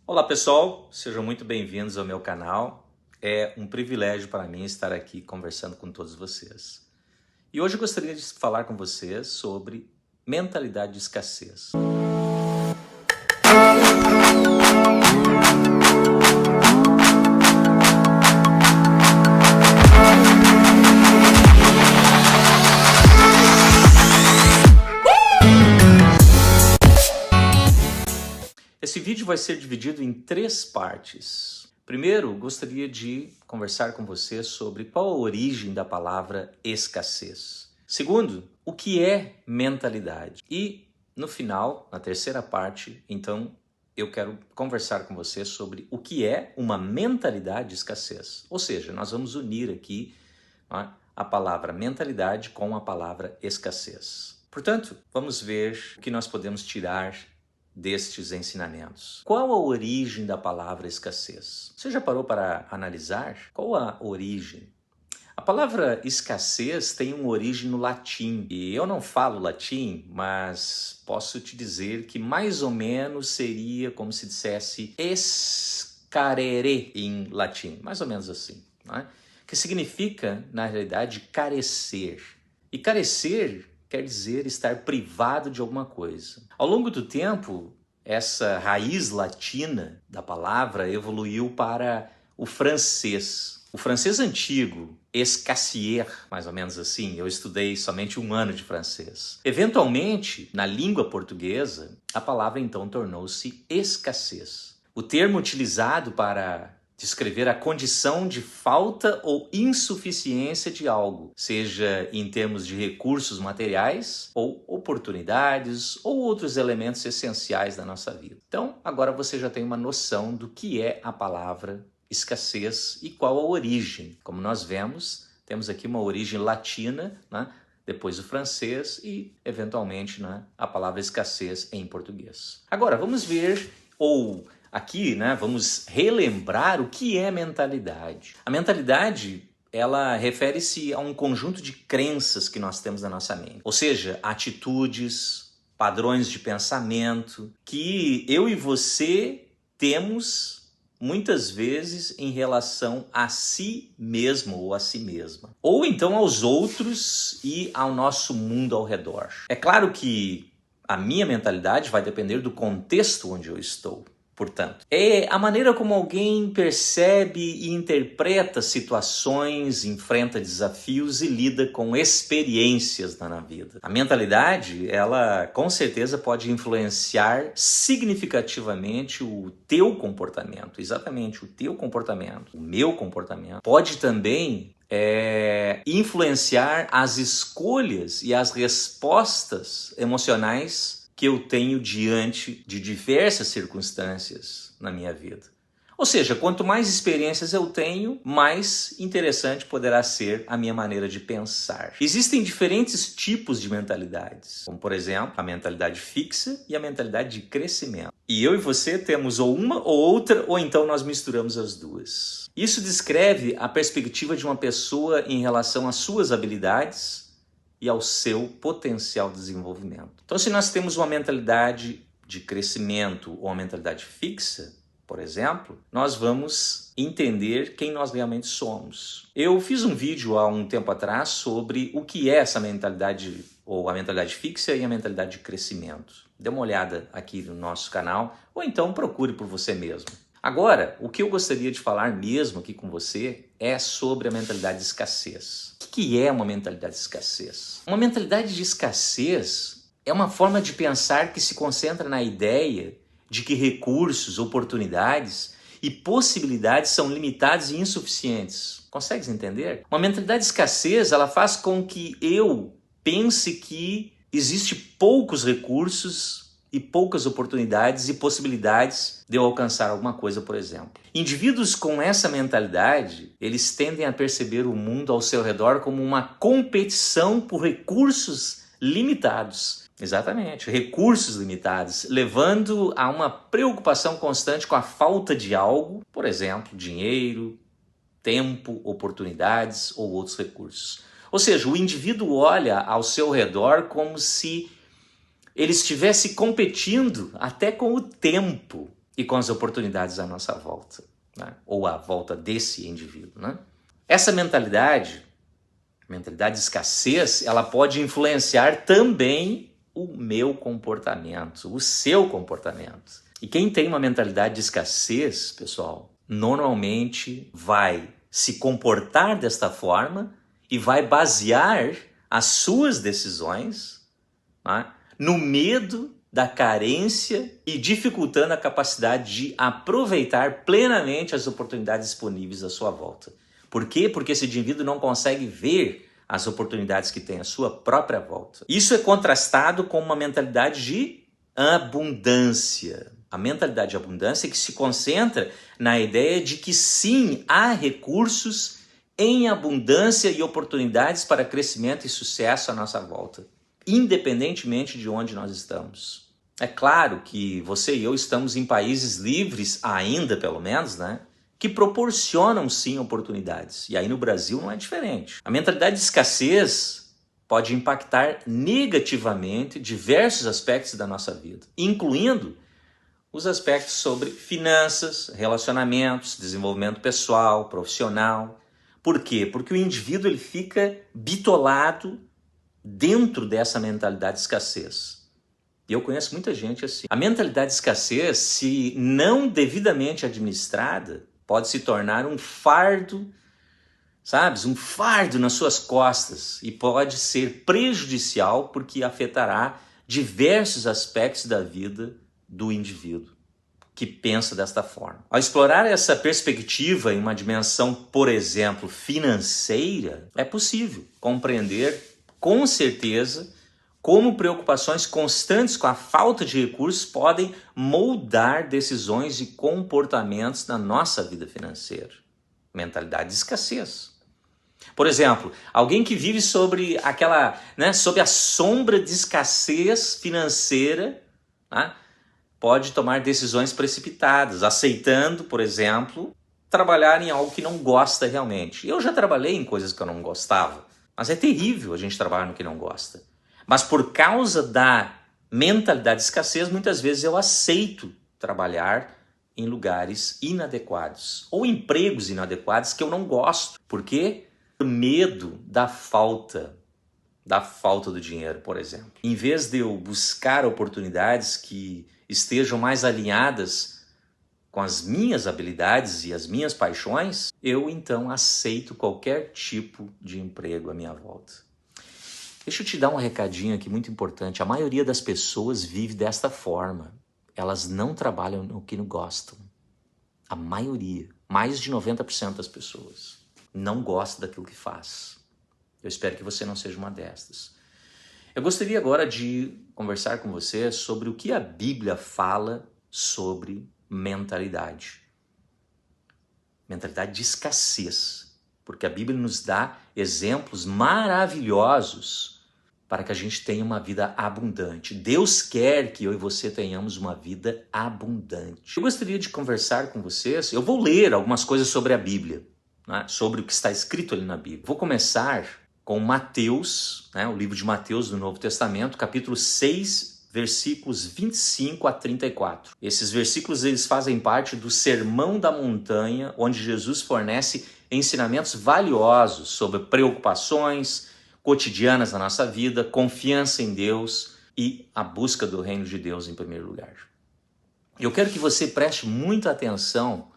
Olá pessoal, sejam muito bem-vindos ao meu canal. É um privilégio para mim estar aqui conversando com todos vocês. E hoje eu gostaria de falar com vocês sobre mentalidade de escassez. Esse vídeo vai ser dividido em 3 partes. Primeiro, gostaria de conversar com você sobre qual a origem da palavra escassez. Segundo, o que é mentalidade. E, no final, na terceira parte, então, eu quero conversar com você sobre o que é uma mentalidade de escassez. Ou seja, nós vamos unir aqui a palavra mentalidade com a palavra escassez. Portanto, vamos ver o que nós podemos tirar destes ensinamentos. Qual a origem da palavra escassez? Você já parou para analisar? Qual a origem? A palavra escassez tem uma origem no latim. E eu não falo latim, mas posso te dizer que mais ou menos seria como se dissesse escarere em latim. Mais ou menos assim, né? Que significa, na realidade, carecer. E carecer quer dizer estar privado de alguma coisa. Ao longo do tempo, essa raiz latina da palavra evoluiu para o francês. O francês antigo, escassier, mais ou menos assim, eu estudei somente 1 ano de francês. Eventualmente, na língua portuguesa, a palavra então tornou-se escassez. O termo utilizado para descrever a condição de falta ou insuficiência de algo, seja em termos de recursos materiais ou oportunidades ou outros elementos essenciais da nossa vida. Então, agora você já tem uma noção do que é a palavra escassez e qual a origem. Como nós vemos, temos aqui uma origem latina, né? Depois o francês e, eventualmente, né, a palavra escassez em português. Agora, vamos ver aqui, né, vamos relembrar o que é mentalidade. A mentalidade, ela refere-se a um conjunto de crenças que nós temos na nossa mente. Ou seja, atitudes, padrões de pensamento que eu e você temos muitas vezes em relação a si mesmo ou a si mesma. Ou então aos outros e ao nosso mundo ao redor. É claro que a minha mentalidade vai depender do contexto onde eu estou. Portanto, é a maneira como alguém percebe e interpreta situações, enfrenta desafios e lida com experiências na vida. A mentalidade, ela com certeza pode influenciar significativamente o teu comportamento, exatamente o teu comportamento, o meu comportamento. Pode também influenciar as escolhas e as respostas emocionais que eu tenho diante de diversas circunstâncias na minha vida. Ou seja, quanto mais experiências eu tenho, mais interessante poderá ser a minha maneira de pensar. Existem diferentes tipos de mentalidades, como por exemplo, a mentalidade fixa e a mentalidade de crescimento. E eu e você temos ou uma ou outra, ou então nós misturamos as duas. Isso descreve a perspectiva de uma pessoa em relação às suas habilidades e ao seu potencial de desenvolvimento. Então, se nós temos uma mentalidade de crescimento ou uma mentalidade fixa, por exemplo, nós vamos entender quem nós realmente somos. Eu fiz um vídeo há um tempo atrás sobre o que é essa mentalidade, ou a mentalidade fixa e a mentalidade de crescimento. Dê uma olhada aqui no nosso canal, ou então procure por você mesmo. Agora, o que eu gostaria de falar mesmo aqui com você é sobre a mentalidade de escassez. O que é uma mentalidade de escassez? Uma mentalidade de escassez é uma forma de pensar que se concentra na ideia de que recursos, oportunidades e possibilidades são limitados e insuficientes. Consegue entender? Uma mentalidade de escassez, ela faz com que eu pense que existe poucos recursos e poucas oportunidades e possibilidades de eu alcançar alguma coisa, por exemplo. Indivíduos com essa mentalidade, eles tendem a perceber o mundo ao seu redor como uma competição por recursos limitados. Exatamente, recursos limitados, levando a uma preocupação constante com a falta de algo, por exemplo, dinheiro, tempo, oportunidades ou outros recursos. Ou seja, o indivíduo olha ao seu redor como se ele estivesse competindo até com o tempo e com as oportunidades à nossa volta, né? Ou à volta desse indivíduo, né? Essa mentalidade de escassez, ela pode influenciar também o meu comportamento, o seu comportamento. E quem tem uma mentalidade de escassez, pessoal, normalmente vai se comportar desta forma e vai basear as suas decisões, né, no medo da carência e dificultando a capacidade de aproveitar plenamente as oportunidades disponíveis à sua volta. Por quê? Porque esse indivíduo não consegue ver as oportunidades que tem à sua própria volta. Isso é contrastado com uma mentalidade de abundância. A mentalidade de abundância é que se concentra na ideia de que sim, há recursos em abundância e oportunidades para crescimento e sucesso à nossa volta, independentemente de onde nós estamos. É claro que você e eu estamos em países livres, ainda pelo menos, né? Que proporcionam sim oportunidades. E aí no Brasil não é diferente. A mentalidade de escassez pode impactar negativamente diversos aspectos da nossa vida, incluindo os aspectos sobre finanças, relacionamentos, desenvolvimento pessoal, profissional. Por quê? Porque o indivíduo ele fica bitolado dentro dessa mentalidade de escassez. E eu conheço muita gente assim. A mentalidade de escassez, se não devidamente administrada, pode se tornar um fardo, sabes? Um fardo nas suas costas e pode ser prejudicial porque afetará diversos aspectos da vida do indivíduo que pensa desta forma. Ao explorar essa perspectiva em uma dimensão, por exemplo, financeira, é possível compreender com certeza como preocupações constantes com a falta de recursos podem moldar decisões e comportamentos na nossa vida financeira. Mentalidade de escassez. Por exemplo, alguém que vive sobre sob a sombra de escassez financeira, né, pode tomar decisões precipitadas, aceitando, por exemplo, trabalhar em algo que não gosta realmente. Eu já trabalhei em coisas que eu não gostava, mas é terrível a gente trabalhar no que não gosta. Mas por causa da mentalidade de escassez, muitas vezes eu aceito trabalhar em lugares inadequados ou empregos inadequados que eu não gosto. Por quê? Por medo da falta do dinheiro, por exemplo. Em vez de eu buscar oportunidades que estejam mais alinhadas com as minhas habilidades e as minhas paixões, eu então aceito qualquer tipo de emprego à minha volta. Deixa eu te dar um recadinho aqui muito importante. A maioria das pessoas vive desta forma. Elas não trabalham no que não gostam. A maioria, mais de 90% das pessoas, não gosta daquilo que faz. Eu espero que você não seja uma destas. Eu gostaria agora de conversar com você sobre o que a Bíblia fala sobre mentalidade. Mentalidade de escassez. Porque a Bíblia nos dá exemplos maravilhosos para que a gente tenha uma vida abundante. Deus quer que eu e você tenhamos uma vida abundante. Eu gostaria de conversar com vocês, eu vou ler algumas coisas sobre a Bíblia, né, sobre o que está escrito ali na Bíblia. Vou começar com Mateus, né, o livro de Mateus do Novo Testamento, capítulo 6, versículos 25 a 34. Esses versículos eles fazem parte do Sermão da Montanha, onde Jesus fornece ensinamentos valiosos sobre preocupações cotidianas na nossa vida, confiança em Deus e a busca do reino de Deus em primeiro lugar. Eu quero que você preste muita atenção